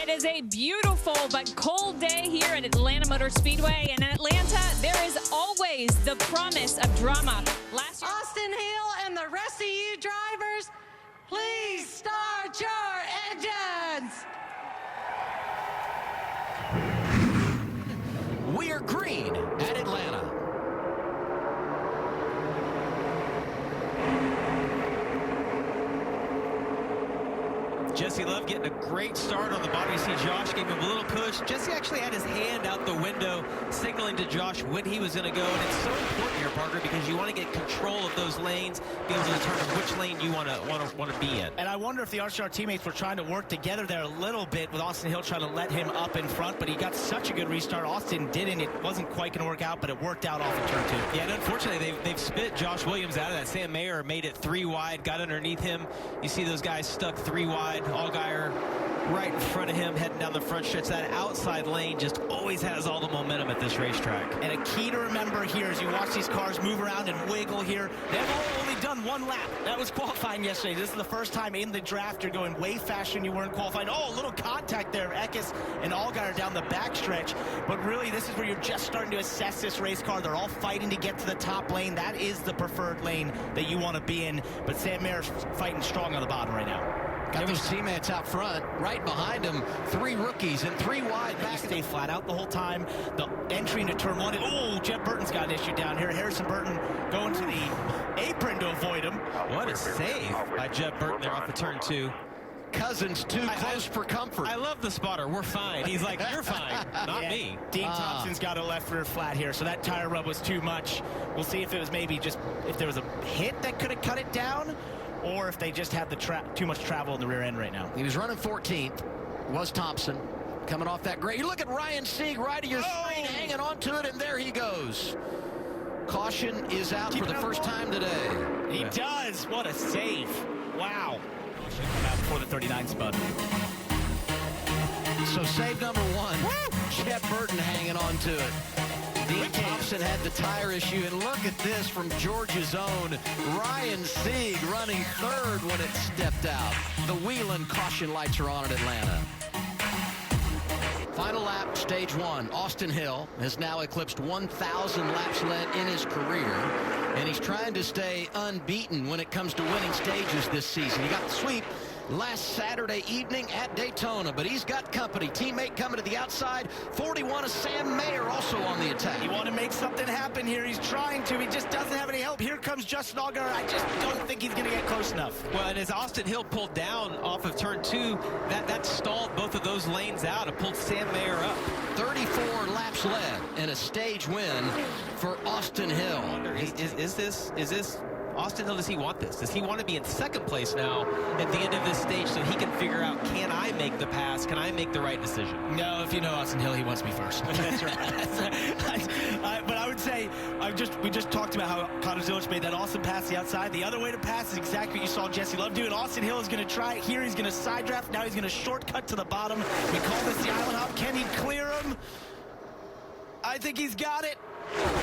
It is a beautiful but cold day here at Atlanta Motor Speedway. And in Atlanta, there is always the promise of drama. Last year, Austin Hill and the rest of you drivers, please start your engines. We are green at Atlanta. Jesse Love getting a great start on the bottom. You see Josh gave him a little push. Jesse actually had his hand out the window, signaling to Josh when he was going to go. And it's so important here, Parker, because you want to get control of those lanes, be able to determine which lane you want to be in. And I wonder if the RCR teammates were trying to work together there a little bit with Austin Hill trying to let him up in front, but he got such a good restart. Austin didn't. It wasn't quite going to work out, but it worked out off of turn 2. Yeah, and unfortunately, they've spit Josh Williams out of that. Sam Mayer made it 3 wide, got underneath him. You see those guys stuck 3 wide. Allgaier right in front of him, heading down the front stretch. That outside lane just always has all the momentum at this racetrack. And a key to remember here as you watch these cars move around and wiggle here, they've only done 1 lap. That was qualifying yesterday. This is the first time in the draft you're going way faster than you were in qualifying. Oh, a little contact there. Eckes and Allgaier down the backstretch. But really, this is where you're just starting to assess this race car. They're all fighting to get to the top lane. That is the preferred lane that you want to be in. But Sam Mayer's fighting strong on the bottom right now. Got those teammates out front, right behind him. 3 rookies and 3 wide back. Stay flat out the whole time. The entry into turn 1. Oh, Jeff Burton's got an issue down here. Harrison Burton going to the apron to avoid him. What a save by Jeff Burton there off of turn 2. Cousins too close for comfort. I love the spotter. We're fine. He's like, you're fine, not me. Dean Thompson's got a left rear flat here, so that tire rub was too much. We'll see if it was maybe just if there was a hit that could have cut it down, or if they just had the too much travel in the rear end right now. He was running 14th. Was Thompson coming off that great? You look at Ryan Sieg right of your screen, hanging on to it, and there he goes. Caution is out for the first time today. He does. What a save. Wow. Should come out before the 39 spud. So save number 1. Jeff Burton hanging on to it. Dean Thompson had the tire issue, and look at this from Georgia's own Ryan Sieg running 3rd when it stepped out. The Wheeling caution lights are on at Atlanta. Final lap, stage 1. Austin Hill has now eclipsed 1,000 laps led in his career, and he's trying to stay unbeaten when it comes to winning stages this season. He got the sweep last Saturday evening at Daytona, but he's got company. Teammate coming to the outside. 41 is Sam Mayer also on the attack. You want to make something happen here. He's trying to. He just doesn't have any help. Here comes Justin Allgaier. I just don't think he's going to get close enough. Well, and as Austin Hill pulled down off of turn 2, that stalled both of those lanes out. It pulled Sam Mayer up. 34 laps led and a stage win for Austin Hill. Is this Austin Hill, does he want this? Does he want to be in 2nd place now at the end of this stage so he can figure out, can I make the pass? Can I make the right decision? No, if you know Austin Hill, he wants to be first. That's right. But I would say, we just talked about how Connor Zilic made that awesome pass to the outside. The other way to pass is exactly what you saw Jesse Love do. And Austin Hill is going to try it here. He's going to side draft. Now he's going to shortcut to the bottom. We call this the island hop. Can he clear him? I think he's got it.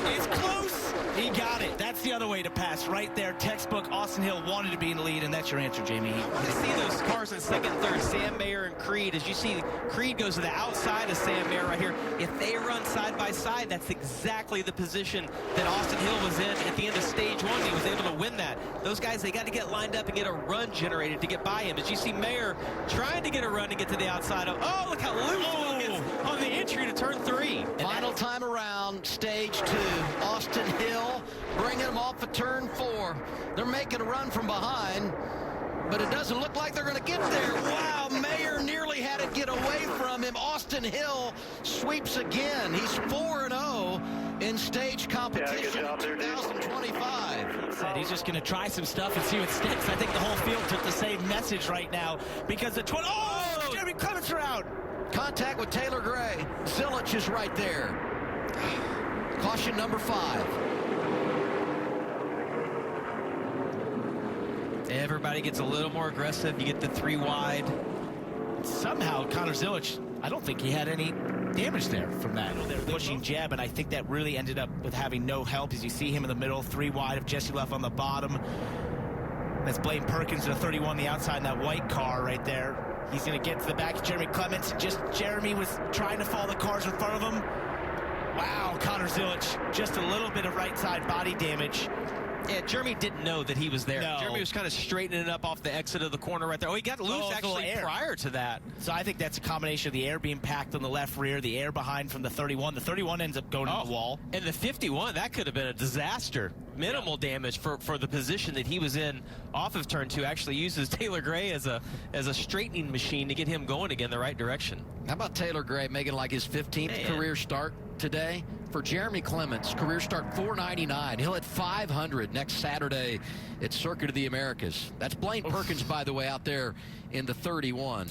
It's close. He got it. That's the other way to pass right there. Textbook. Austin Hill wanted to be in the lead, and that's your answer, Jamie. You see those cars in 2nd, 3rd, Sam Mayer and Creed. As you see, Creed goes to the outside of Sam Mayer right here. If they run side by side, that's exactly the position that Austin Hill was in at the end of stage 1. He was able to win that. Those guys, they got to get lined up and get a run generated to get by him. As you see Mayer trying to get a run to get to the outside of, oh, look how loose it is on the entry to turn 3. Final time around, stage 2. Austin Hill bringing him off of turn 4. They're making a run from behind, but it doesn't look like they're going to get there. Wow, Mayer nearly had it get away from him. Austin Hill sweeps again. He's 4-0 in stage competition in 2025. Said he's just going to try some stuff and see what sticks. I think the whole field took the same message right now because the Jeremy Clements are out. Contact with Taylor Gray. Zilic is right there. Caution number 5. Everybody gets a little more aggressive. You get the 3 wide. Somehow, Connor Zilic, I don't think he had any damage there from that. They were pushing Jeb, and I think that really ended up with having no help. As you see him in the middle, 3 wide of Jesse Love on the bottom. That's Blaine Perkins in the 31 on the outside in that white car right there. He's going to get to the back of Jeremy Clements. Jeremy was trying to follow the cars in front of him. Wow, Connor Zilich, just a little bit of right side body damage. Yeah, Jeremy didn't know that he was there. No. Jeremy was kind of straightening it up off the exit of the corner right there. Oh, he got loose actually prior to that. So I think that's a combination of the air being packed on the left rear, the air behind from the 31. The 31 ends up going to the wall. And the 51, that could have been a disaster. Minimal damage for the position that he was in off of turn 2. Actually uses Taylor Gray as a straightening machine to get him going again the right direction. How about Taylor Gray making like his 15th career start today? For Jeremy Clements, career start 499. He'll hit 500 next Saturday at Circuit of the Americas. That's Blaine Perkins, by the way, out there in the 31.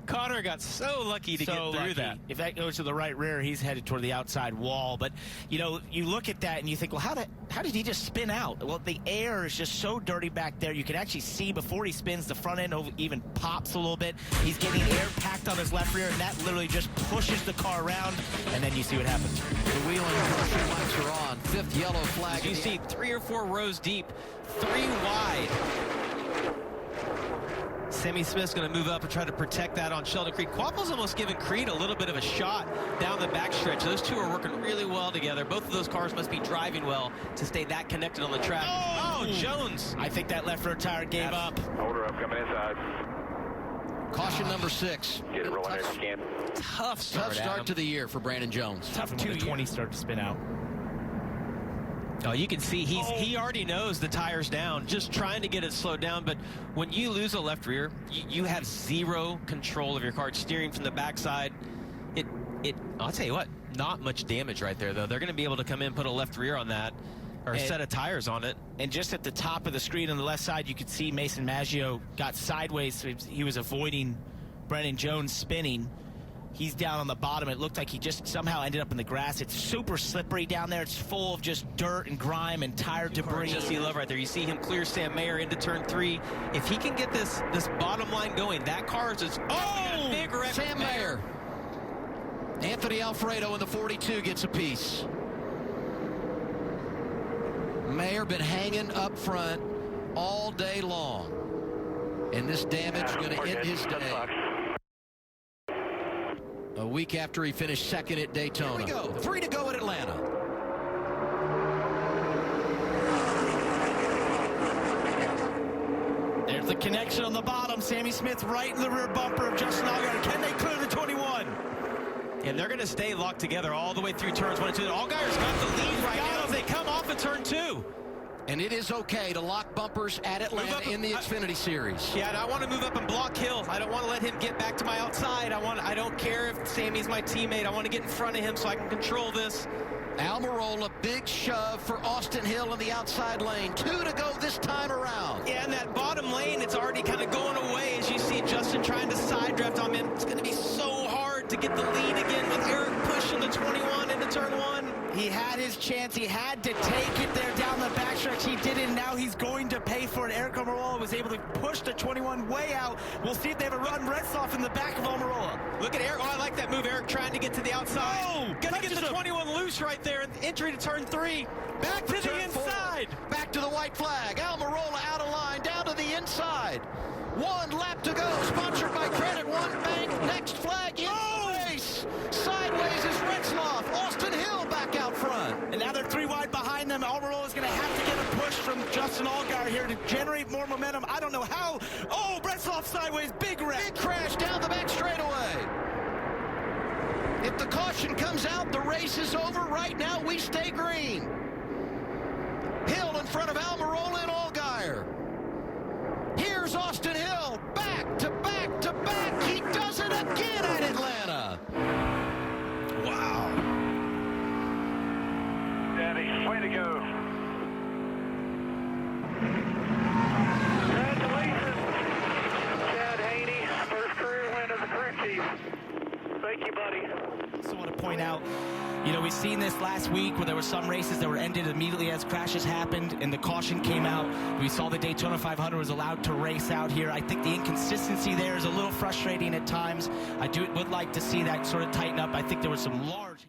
Connor got so lucky to get through that. If that goes to the right rear, he's headed toward the outside wall. But, you know, you look at that and you think, well, how did he just spin out? Well, the air is just so dirty back there. You can actually see before he spins, the front end even pops a little bit. He's getting air packed on his left rear, and that literally just pushes the car around, and then you see what happens. The wheel and caution lights are on. 5th yellow flag. You see 3 or 4 rows deep, 3 wide. Sammy Smith's going to move up and try to protect that on Sheldon Creed. Quapple's almost giving Creed a little bit of a shot down the backstretch. Those two are working really well together. Both of those cars must be driving well to stay that connected on the track. Oh, Jones. I think that left rear tire gave up. Hold her up, coming inside. Caution number 6. Get it rolling there if you can. Tough start to the year for Brandon Jones. Tough when the 20 start to spin out. Oh, you can see he already knows the tire's down, just trying to get it slowed down. But when you lose a left rear, you have zero control of your car. Steering from the backside, I'll tell you what, not much damage right there, though. They're going to be able to come in, put a left rear on that, or a set of tires on it. And just at the top of the screen on the left side, you could see Mason Maggio got sideways, so he was avoiding Brandon Jones spinning. He's down on the bottom. It looked like he just somehow ended up in the grass. It's super slippery down there. It's full of just dirt and grime and tire debris. Jesse Love right there. You see him clear Sam Mayer into turn 3. If he can get this bottom line going, that car is just a big wreck. Sam Mayer. Anthony Alfredo in the 42 gets a piece. Mayer been hanging up front all day long. And this damage is going to end his day. A week after he finished second at Daytona. Here we go. 3 to go at Atlanta. There's the connection on the bottom. Sammy Smith right in the rear bumper of Justin Allgaier. Can they clear the 21? And they're going to stay locked together all the way through turns 1 and 2. Allgaier's got the lead right now as they come off of turn 2. And it is okay to lock bumpers at Atlanta in the Xfinity Series. Yeah, and I want to move up and block Hill. I don't want to let him get back to my outside. I don't care if Sammy's my teammate. I want to get in front of him so I can control this. Almirola, big shove for Austin Hill in the outside lane. 2 to go this time around. Yeah, and that bottom lane, it's already kind of going away as you see Justin trying to side draft on him. It's going to be so hard to get the lead again with Eric pushing the 21 into turn 1. He had his chance. He had to take it there down the backstretch. He didn't. Now he's going to pay for it. Eric Almirola was able to push the 21 way out. We'll see if they have a run Retzloff in the back of Almirola. Look at Eric. Oh, I like that move. Eric trying to get to the outside. Oh, gonna get the 21 loose right there. Entry to turn 3. Back to the inside. 4. Back to the white flag. Almirola out of line. Down to the inside. 1 lap to go. Sponsored by Credit One Bank. Next flag in the race. Sideways is Retzloff. Austin Hill back out front. And now they're 3 wide behind them. Almirola is going to have to get a push from Justin Allgaier here to generate more momentum. I don't know how. Oh, Retzloff sideways. Big wreck. Big crash down the back straightaway. If the caution comes out, the race is over. Right now, we stay green. Hill in front of Almirola and Allgaier. Here's Austin Hill. Back to back to back. He does it again at Atlanta. Wow. Daddy, way to go. Congratulations, Chad Haney, first career win as a crew chief. Thank you, buddy. I just want to point out, you know, we've seen this last week where there were some races that were ended immediately as crashes happened and the caution came out. We saw the Daytona 500 was allowed to race out here. I think the inconsistency there is a little frustrating at times. Would like to see that sort of tighten up. I think there was some large...